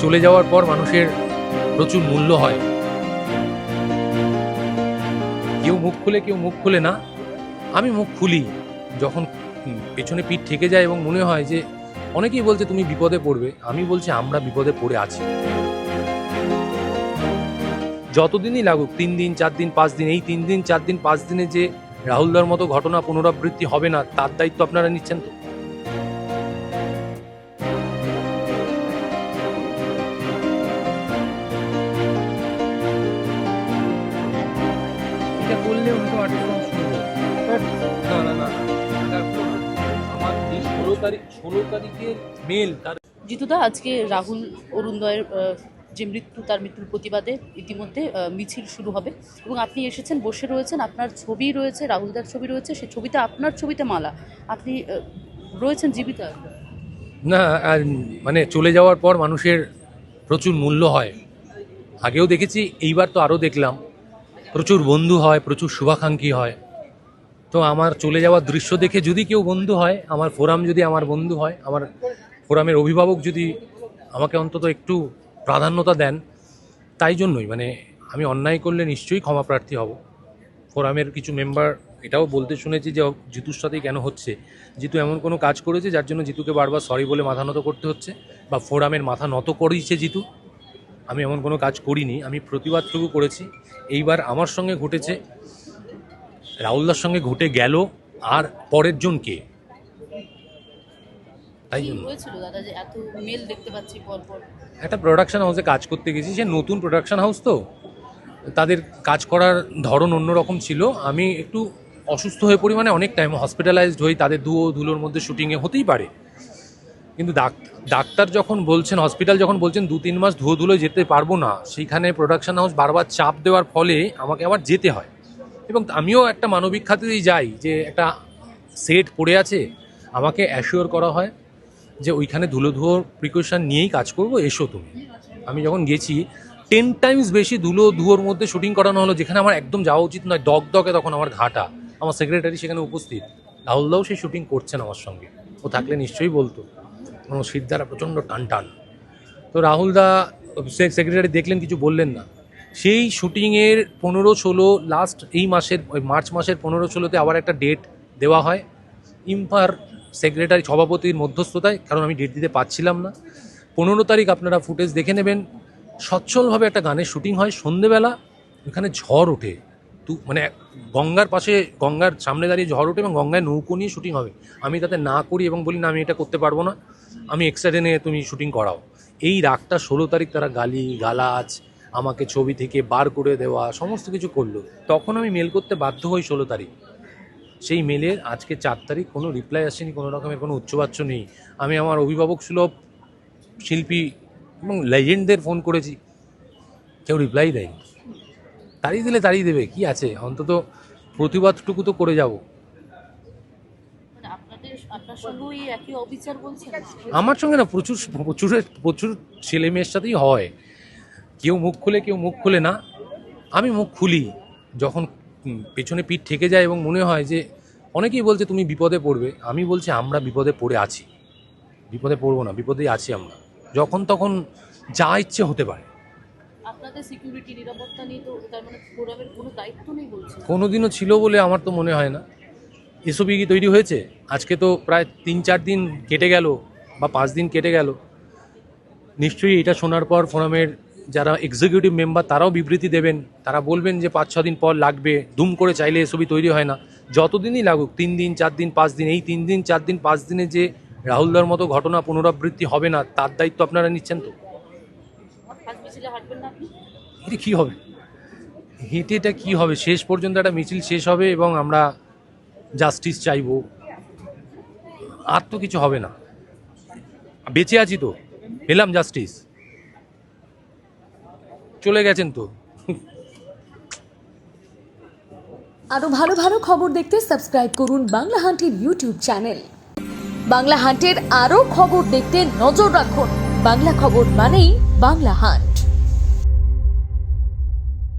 চলে যাওয়ার পর মানুষের প্রচুর মূল্য হয়। কেউ মুখ খুলে না, আমি মুখ খুলি যখন পেছনে পিঠ ঠেকে যায় এবং মনে হয় যে অনেকেই বলছে তুমি বিপদে পড়বে, আমি বলছি আমরা বিপদে পড়ে আছি। যতদিনই লাগুক, 3 দিন 4 দিন 5 দিন, এই 3 দিন 4 দিন 5 দিনে যে রাহুলদার মতো ঘটনা পুনরাবৃত্তি হবে না, তার দায়িত্ব আপনারা নিচ্ছেন তো? এটা করলে হয়তো আটজন শুনবে, না না না, আমার এই 16 তারিখের মেল তার। জিতুদা, আজকে রাহুল অরুণোদয়ের যে মৃত্যু, তার মৃত্যুর প্রতিবাদে ইতিমধ্যে মিছিল শুরু হবে এবং আপনি এসেছেন, বসে রয়েছেন, আপনার ছবি রয়েছে, রাহুলদার ছবি রয়েছে, সেই ছবিতে আপনার ছবিতে মালা, আপনি রয়েছেন জীবিত। না, আর মানে চলে যাওয়ার পর মানুষের প্রচুর মূল্য হয়। আগেও দেখেছি, এইবার তো আরও দেখলাম, প্রচুর বন্ধু হয়, প্রচুর শুভাকাঙ্ক্ষী হয়। তো আমার চলে যাওয়ার দৃশ্য দেখে যদি কেউ বন্ধু হয়, আমার ফোরাম যদি আমার বন্ধু হয়, আমার ফোরামের অভিভাবক যদি আমাকে অন্তত একটু প্রাধান্যতা দেন, তাই জন্যই মানে আমি অন্যায় করলে নিশ্চয়ই ক্ষমাপ্রার্থী হব। ফোরামের কিছু মেম্বার এটাও বলতে শুনেছি যে জিতুর সাথেই কেন হচ্ছে, জিতু এমন কোনো কাজ করেছে যার জন্য জিতুকে বারবার সরি বলে মাথা নত করতে হচ্ছে, বা ফোরামের মাথা নত করেছে জিতু। আমি এমন কোনো কাজ করিনি, আমি প্রতিবাদটুকু করেছি। এইবার আমার সঙ্গে ঘটেছে, রাহুলদার সঙ্গে ঘটে গেল, আর পরের জন কে? তাই জন্য হয়েছিল দাদা যে এত মেল দেখতে পাচ্ছি পরপর। একটা প্রোডাকশন হাউসে কাজ করতে গেছি, সে নতুন প্রোডাকশন হাউস, তো তাদের কাজ করার ধরন অন্যরকম ছিল। আমি একটু অসুস্থ হয়ে পড়ি, মানে অনেক টাইম হসপিটালাইজড হই, তাদের ধুলোর মধ্যে শুটিংয়ে হতেই পারে। কিন্তু ডাক্তার যখন বলছেন, হসপিটাল যখন বলছেন 2-3 মাস ধুলোয় যেতে পারবো না, সেইখানে প্রোডাকশন হাউস বারবার চাপ দেওয়ার ফলে আমাকে আবার যেতে হয়। এবং আমিও একটা মানবিক খাতেই যাই, যে একটা সেট পড়ে আছে, আমাকে অ্যাসিওর করা হয় যে ওইখানে ধুয়োর প্রিকশন নিয়েই কাজ করবো, এসো তুমি। আমি যখন গেছি 10 টাইমস বেশি ধুয়োর মধ্যে শুটিং করানো হলো, যেখানে আমার একদম যাওয়া উচিত নয়। দগদগে তখন আমার ঘাটা, আমার সেক্রেটারি সেখানে উপস্থিত, রাহুলদাও সেই শুটিং করছেন আমার সঙ্গে, ও থাকলে নিশ্চয়ই বলতো। আমার সিদ্ধারা প্রচণ্ড টান। তো রাহুলদা সেক্রেটারি দেখলেন, কিছু বললেন না। সেই শুটিংয়ের 15-16 লাস্ট এই মাসের, ওই মার্চ মাসের 15-16তে আবার একটা ডেট দেওয়া হয় ইম্পার সেক্রেটারি সভাপতির মধ্যস্থতায়, কারণ আমি ডেট দিতে পারছিলাম না। 15 তারিখ আপনারা ফুটেজ দেখে নেবেন, সচ্ছলভাবে একটা গানের শুটিং হয় সন্ধেবেলা। ওখানে ঝড় ওঠে, মানে গঙ্গার পাশে, গঙ্গার সামনে দাঁড়িয়ে ঝড় ওঠে এবং গঙ্গায় নৌকো নিয়ে শুটিং হবে। আমি তাতে না করি এবং বলি না, আমি এটা করতে পারবো না, আমি এক্সট্রা ডে নিয়ে তুমি শুটিং করাও। এই রাগটা 16 তারিখ তারা গালাজ, আমাকে ছবি থেকে বার করে দেওয়া, সমস্ত কিছু করলো। তখন আমি মেল করতে বাধ্য হই 16 তারিখ। সেই মেলের আজকে 4 তারিখ কোনো রিপ্লাই আসেনি, কোনো রকমের কোনো উচ্চবাচ্য নেই। আমি আমার অভিভাবক সুলভ শিল্পী এবং লেজেন্ডদের ফোন করেছি, কেউ রিপ্লাই দেয়নি। তাড়িয়ে দেবে কি আছে, অন্তত প্রতিবাদটুকু তো করে যাব। আপনার সঙ্গেও এই একই অবিচার বলছেন? আমার সঙ্গে না, প্রচুর ছেলে মেয়ের সাথেই হয়। কেউ মুখ খুলে না, আমি মুখ খুলি যখন পেছনে পিঠ ঠেকে যায় এবং মনে হয় যে অনেকেই বলছে তুমি বিপদে পড়বে, আমি বলছি আমরা বিপদে পড়ে আছি। বিপদে পড়বো না, বিপদেই আছি আমরা। যখন তখন যা ইচ্ছে হতে পারে। আপনাদের সিকিউরিটি, নিরাপত্তা নিয়ে তো তার মানে ফোরামের কোনো দায়িত্ব নেই বলছেন? কোনোদিনও ছিল বলে আমার তো মনে হয় না। এসবই কি তৈরি হয়েছে? আজকে তো প্রায় 3-4 দিন কেটে গেল, বা 5 দিন কেটে গেল। নিশ্চয়ই এটা শোনার পর ফোরামের যারা এক্সিকিউটিভ মেম্বার, তারাও বিবৃতি দেবেন, তারা বলবেন যে 5-6 দিন পর লাগবে, দুম করে চাইলে এসবই তৈরি হয় না। যতদিনই লাগুক, 3 দিন 4 দিন 5 দিন, এই 3 দিন 4 দিন 5 দিনে যে রাহুলদার মতো ঘটনা পুনরাবৃত্তি হবে না, তার দায়িত্ব আপনারা নিচ্ছেন তো? এটা কী হবে? হেঁটেটা কী হবে? শেষ পর্যন্ত একটা মিছিল শেষ হবে এবং আমরা জাস্টিস চাইব, আর তো কিছু হবে না। বেঁচে আছি তো, পেলাম জাস্টিস, চলে গেছেন তো। আরো ভালো ভালো খবর দেখতে সাবস্ক্রাইব করুন বাংলা হান্টের ইউটিউব চ্যানেল। বাংলা হান্টের আরো খবর দেখতে নজর রাখুন। বাংলা খবর মানেই বাংলা হান্ট।